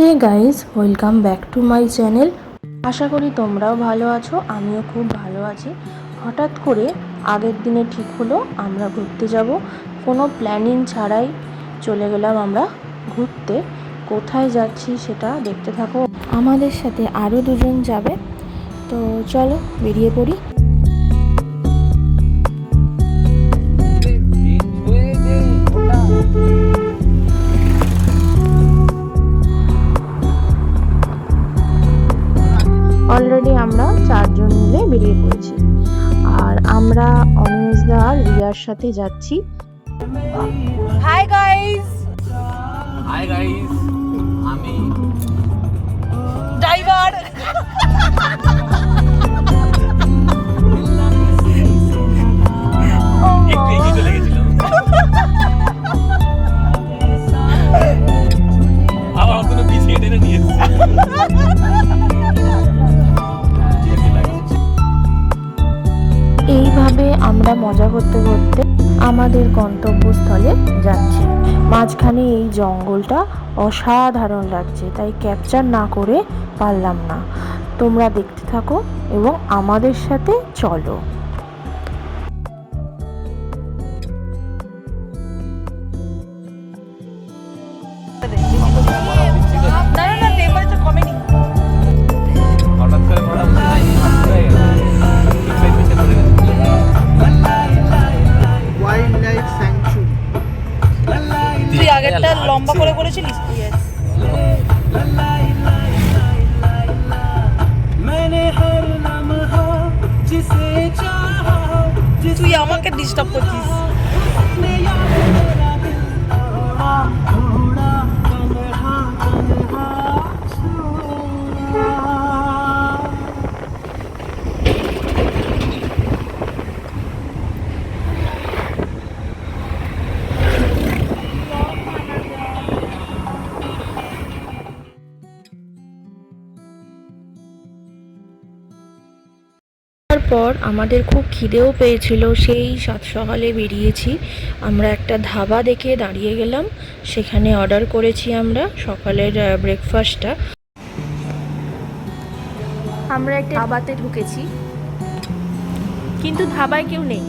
Hey guys, welcome back to my channel. আশা করি তোমরাও ভালো আছো, আমিও খুব ভালো আছি। হঠাৎ করে আগের দিনে ঠিক হলো আমরা ঘুরতে যাব। কোনো প্ল্যানিং ছাড়াই চলে গেলাম আমরা ঘুরতে। কোথায় যাচ্ছি সেটা দেখতে থাকো। আমাদের সাথে আরও দুজন যাবে, তো চলো বেরিয়ে পড়ি। অলরেডি আমরা 4 জন মিলে বেরিয়ে পড়েছি, আর আমরা অনিমেষদা আর রিয়ার সাথে যাচ্ছি। হাই গাইস, আমি ড্রাইভার। একটু এগিয়ে চলে গেছিলাম, আবার অতটা পিছিয়ে টেনে নিয়ে এসেছি। এইভাবে আমরা মজা করতে করতে আমাদের গন্তব্যস্থলে যাচ্ছি। মাঝখানে এই জঙ্গলটা অসাধারণ লাগছে, তাই ক্যাপচার না করে পারলাম না। তোমরা দেখতে থাকো এবং আমাদের সাথে চলো। না, টেম্পারেচার কমেনি। হঠাৎ করে ওয়াইল্ডলাইফ স্যাংচুরি। তুই আগেরটা লম্বা করে করেছিলিস? তুই আমাকে ডিস্টার্ব করছিস। তারপর আমাদের খুব খিদেও পেয়েছিল, সেই সাত সকালে বেরিয়েছি। আমরা একটা ধাবা দেখে দাঁড়িয়ে গেলাম, সেখানে অর্ডার করেছি আমরা সকালের ব্রেকফাস্টটা। আমরা একটা ধাবাতে ঢুকেছি, কিন্তু ধাবায় কেউ নেই।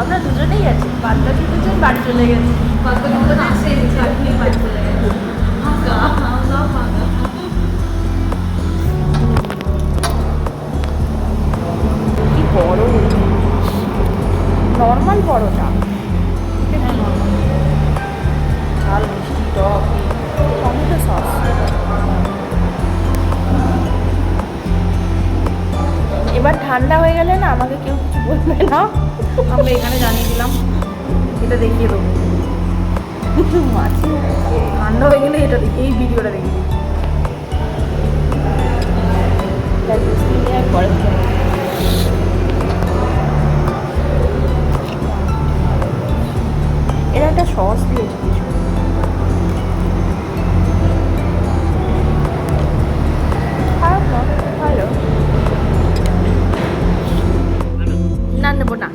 আমরা দুজনেই আছি, বাদ বাকি দুজন বাড়ি চলে গেছে। কি বড় নর্মাল বড়টা, ঝাল মিষ্টি টক টমেটো সস। এবার ঠান্ডা হয়ে গেলে না আমাকে কেউ কিছু বলবে না, আমরা এখানে জানিয়ে দিলাম, এটা দেখিয়ে দেবো। মাছি ঠান্ডা হয়ে গেলে এটা দেখি, এই ভিডিওটা দেখিয়ে দিই। এরা একটা সস দিয়েছে কিছু। খারাপ না, ভালো। না, নেবো না।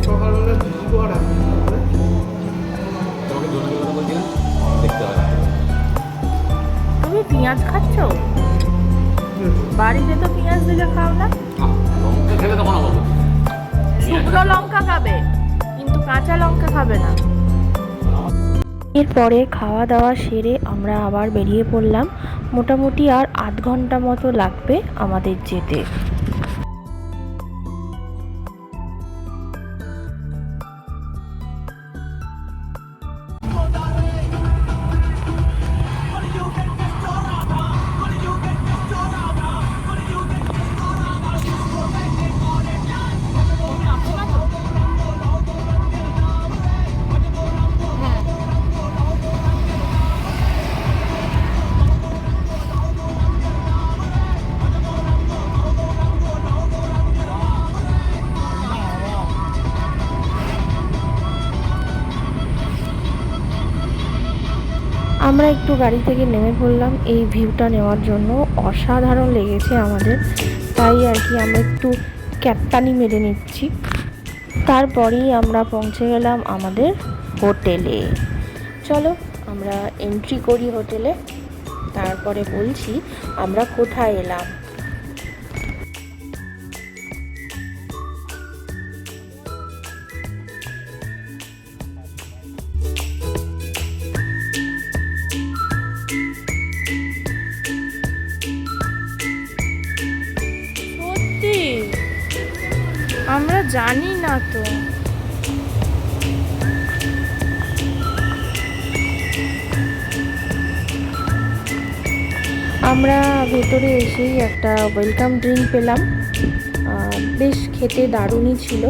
সকালবেলা ভিজি করা তোমাকে জোরে কথা বলছিলাম, দেখতে হবে। তুমি পেঁয়াজ খাচ্ছ? বাড়িতে তো পেঁয়াজ দিলে খাও না। লঙ্কা খেলে তখন হবে, শুকনো লঙ্কা খাবে, কিন্তু কাঁচা লঙ্কা খাবে না। এরপরে খাওয়া দাওয়া সেরে আমরা আবার বেরিয়ে পড়লাম। মোটামুটি আর আধ ঘন্টা মতো লাগবে আমাদের যেতে। আমরা একটু গাড়ি থেকে নেমে পড়লাম এই ভিউটা নেওয়ার জন্য। অসাধারণ লেগেছে আমাদের, তাই আর কি আমরা একটু ক্যাপ্টানি মেরে নিচ্ছি। তারপরেই আমরা পৌঁছে গেলাম আমাদের হোটেলে। চলো আমরা এন্ট্রি করি হোটেলে, তারপরে বলছি আমরা কোথায় এলাম। সত্যি আমরা জানি না তো। আমরা ভেতরে এসেই একটা ওয়েলকাম ড্রিঙ্ক পেলাম, বেশ খেতে দারুণই ছিল।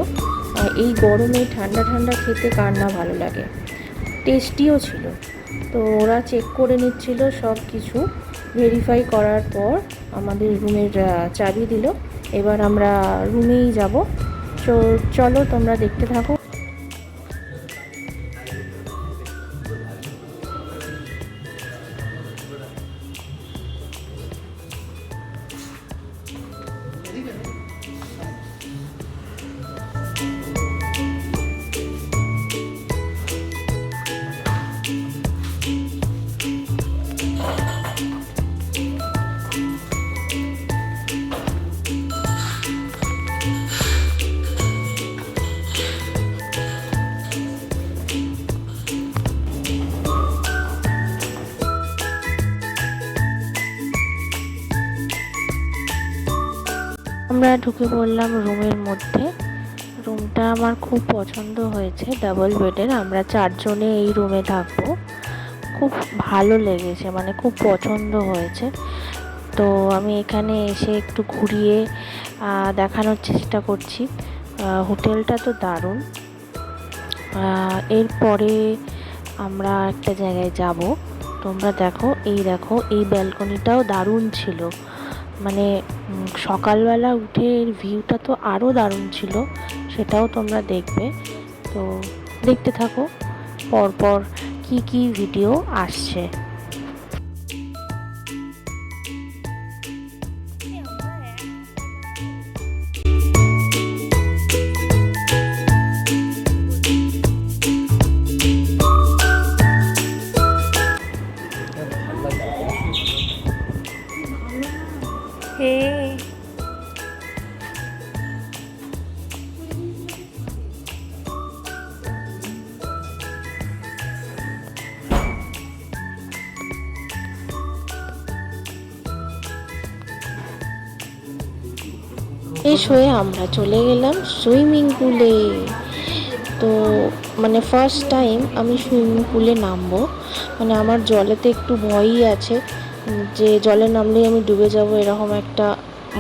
এই গরমে ঠান্ডা ঠান্ডা খেতে কার না ভালো লাগে, টেস্টিও ছিল। তো ওরা চেক করে নিচ্ছিল সব কিছু, ভেরিফাই করার পর আমাদের রুমের চাবি দিল। এবার আমরা রুমেই যাব। চলো তোমরা দেখতে থাকো। আমরা ঢুকে পড়লাম রুমের মধ্যে। রুমটা আমার খুব পছন্দ হয়েছে, ডাবল বেডের। আমরা 4 জনে এই রুমে থাকবো। খুব ভালো লেগেছে, মানে খুব পছন্দ হয়েছে। তো আমি এখানে এসে একটু ঘুরিয়ে দেখানোর চেষ্টা করছি। হোটেলটা তো দারুণ। এরপরে আমরা একটা জায়গায় যাব, তোমরা দেখো। এই ব্যালকনিটাও দারুণ ছিল, মানে সকালবেলা উঠে এর ভিউটা তো আরও দারুণ ছিল, সেটাও তোমরা দেখবে। তো দেখতে থাকো পরপর কি কি ভিডিও আসছে। হয়ে আমরা চলে গেলাম সুইমিং পুলে। তো মানে ফার্স্ট টাইম আমি সুইমিং পুলে নামবো, মানে আমার জলেতে একটু ভয়ই আছে, যে জলে নামলেই আমি ডুবে যাব এরকম একটা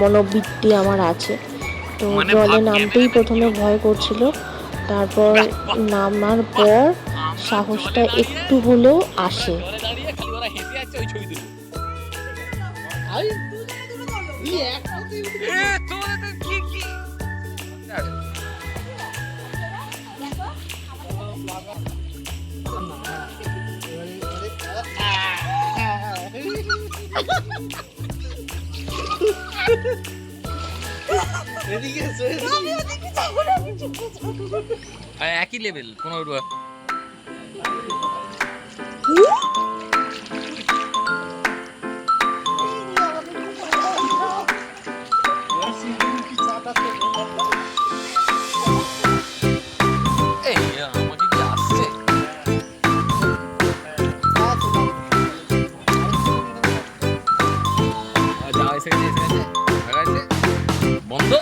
মনোবৃত্তি আমার আছে। তো জলে নামতেই প্রথমে ভয় করছিল, তারপর নামার পর সাহসটা একটু হলেও আসে। একই লেভেল কোনো আমাকে কি আসছে বন্ধ।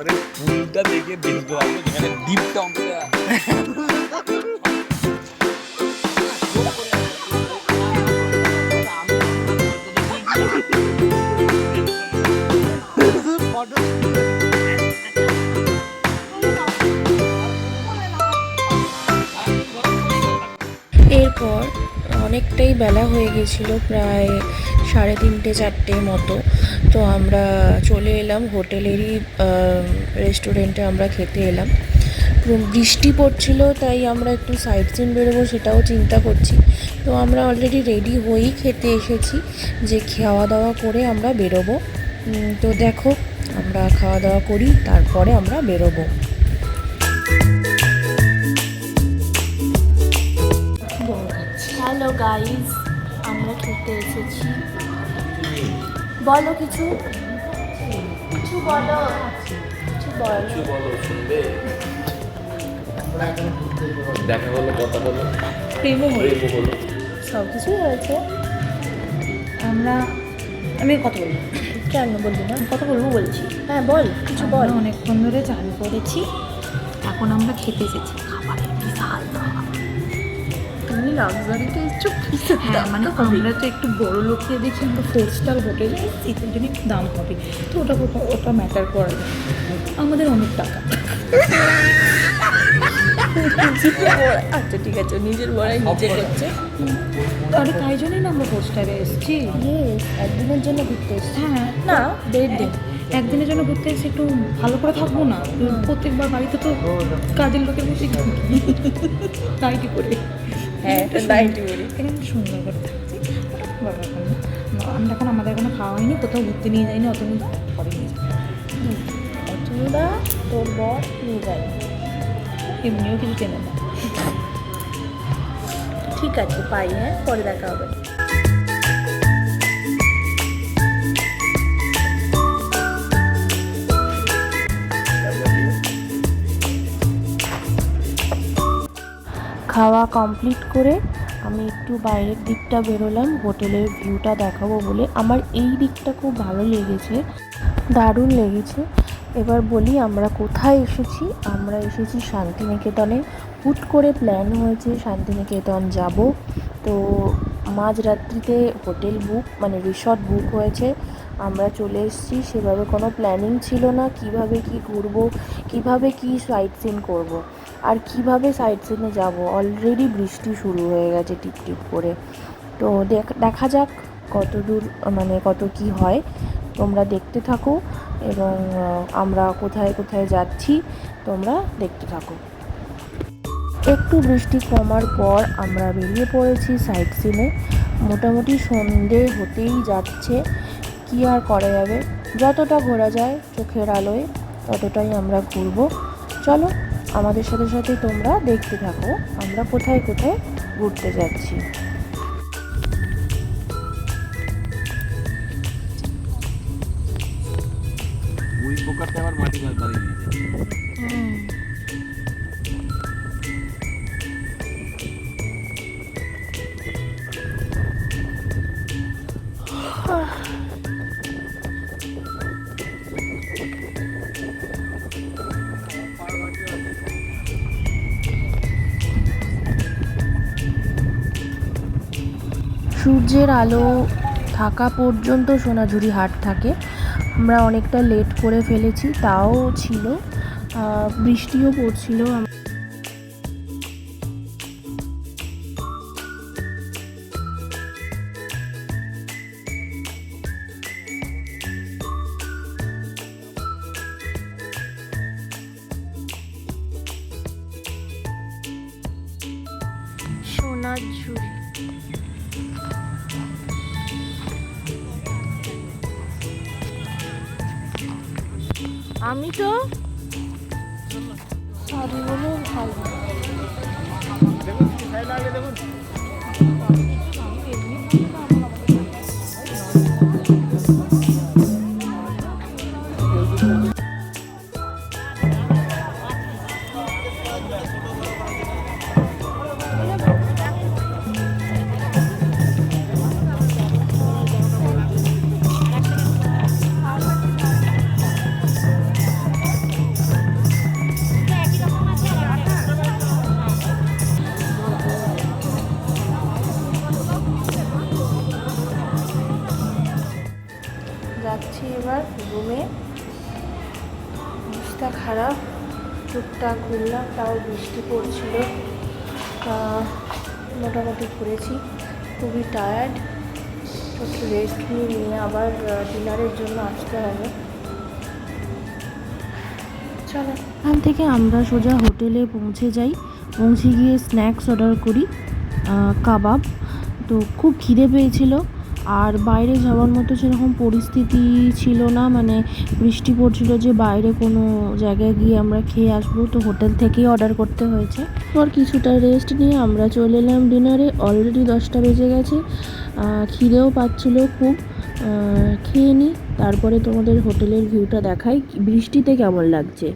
এবারে ফুলটা দেখে বুঝতে পারবো যেখানে ডিপটা অন্তত এরপর অনেকটাই বেলা হয়ে গেছিল, প্রায় 3:30-4টের মতো। তো আমরা চলে এলাম হোটেলেরই রেস্টুরেন্টে, আমরা খেতে এলাম। বৃষ্টি পড়ছিল, তাই আমরা একটু সাইট সিন বেরোবো সেটাও চিন্তা করছি। তো আমরা অলরেডি রেডি হয়েই খেতে এসেছি, যে খাওয়া দাওয়া করে আমরা বেরোবো। তো দেখো, আমরা খাওয়া দাওয়া করি, তারপরে আমরা বেরোবো। হ্যালো গাইজ, আমরা খেতে এসেছি। বলো কিছু, কিছু বলো, কিছু বলো। শুনবে, দেখা হলো, কথা হলো, প্রেমও হলো, সব কিছুই হয়েছে। আমি কথা বলবো। কেন বলবি না? কথা বলবো বলছি। হ্যাঁ বল, কিছু বল। অনেকক্ষণ ধরে চান করেছি, এখন আমরা খেতে এসেছি। খাবারের বিশাল দাম। তুমি লাক্সারিতে এসছো? হ্যাঁ, মানে আমরা তো একটু বড় লোককে দেখি, আমরা 4 স্টার হোটেলে এসেছি, তার জন্য একটু দাম হবে। তো ওটা ম্যাটার করে না, আমাদের অনেক টাকা। আচ্ছা ঠিক আছে, নিজের বড়াই নিজে করছে। আরে তাই জন্যই না আমরা 4 স্টারে এসেছি। ইয়েস, একদিনের জন্য ঘুরতে এসছি। হ্যাঁ, না, 1.5 দিন। একদিনের জন্য ঘুরতে এসে একটু ভালো করে থাকবো না? প্রত্যেকবার বাড়িতে তো কাজের লোকের মধ্যে নাইটি করে। হ্যাঁ, এটা নাইটি বলি। এখানে সুন্দর করে থাকছি, ওটা কোনো ব্যাপার না। আমরা এখন আমাদের এখনো খাওয়া হয়নি, কোথাও ঘুরতে নিয়ে যাইনি, অত পরে নিয়ে যাবো। অতনুদা, তোর বর নিয়ে যাই। এমনিও কিছু চেনে না। ঠিক আছে, পাই। হ্যাঁ, পরে দেখা হবে। খাওয়া কমপ্লিট করে আমি একটু বাইরের দিকটা বেরোলাম হোটেলের ভিউটা দেখাবো বলে। আমার এই দিকটা খুব ভালো লেগেছে, দারুণ লেগেছে। এবার বলি আমরা কোথায় এসেছি। আমরা এসেছি শান্তিনিকেতনে। হুট করে প্ল্যান হয়েছে শান্তিনিকেতন যাব। তো মাঝরাত্রিতে হোটেল বুক, মানে রিসর্ট বুক হয়েছে, আমরা চলে এসেছি। সেভাবে কোনো প্ল্যানিং ছিল না কিভাবে কি ঘুরবো, কিভাবে কি সাইট সিন করব, আর কিভাবে সাইট সিনে যাব। অলরেডি বৃষ্টি শুরু হয়ে গেছে টিপটিপ করে। তো দেখা যাক কত দূর, মানে কত কি হয়। তোমরা দেখতে থাকো, এবং আমরা কোথায় কোথায় যাচ্ছি তোমরা দেখতে থাকো। একটু বৃষ্টি কমার পর আমরা বেরিয়ে পড়েছি সাইট সিনে। মোটামুটি সন্ধে হতেই যাচ্ছে, কি আর করা যাবে, যতটা ঘোরা যায় চোখের আলোয় ততটাই আমরা ঘুরবো। চলো, আমাদের সাথে সাথে তোমরা দেখতে থাকো আমরা কোথায় কোথায় ঘুরতে যাচ্ছি। ওই পোকারটা আবার মাটি বাড়ি দিয়েছে। সূর্যের আলো থাকা পর্যন্ত সোনাঝুরি হাট থাকে। আমরা অনেকটা লেট করে ফেলেছি, তাও ছিল, বৃষ্টিও পড়ছিল। সোনাঝুরি, আমি তো সরি বলে ভাই। অবস্থা খারাপ, টুকটাক ঘুরলাম, তাও বৃষ্টি পড়ছিল। মোটামুটি ঘুরেছি, খুবই টায়ার্ড, একটু রেস্ট নিয়ে আবার ডিনারের জন্য আসতে হবে। চলো, এখান থেকে আমরা সোজা হোটেলে পৌঁছে যাই। পৌঁছে গিয়ে স্ন্যাক্স অর্ডার করি, কাবাব। তো খুব খিদে পেয়েছিল, আর বাইরে যাওয়ার মতো সেরকম পরিস্থিতি ছিল না, মানে বৃষ্টি পড়ছিল যে বাইরে কোনো জায়গায় গিয়ে আমরা খেয়ে আসবো, তো হোটেল থেকেই অর্ডার করতে হয়েছে। পর কিছুটা রেস্ট নিয়ে আমরা চলে এলাম ডিনারে। অলরেডি 10টা বেজে গেছে, খিদেও পাচ্ছিল খুব। খেয়ে নিই, তারপরে তোমাদের হোটেলের ভিউটা দেখাই বৃষ্টিতে কেমন লাগছে।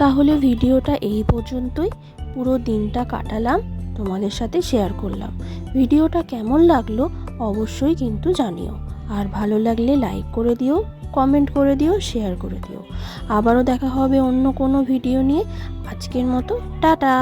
তাহলে ভিডিওটা এই পর্যন্তই। পুরো দিনটা কাটালাম, তোমাদের সাথে শেয়ার করলাম। ভিডিওটা কেমন লাগলো অবশ্যই কিন্তু জানিও, আর ভালো লাগলে লাইক করে দিও, কমেন্ট করে দিও, শেয়ার করে দিও। আবারও দেখা হবে অন্য কোনো ভিডিও নিয়ে। আজকের মতো টাটা।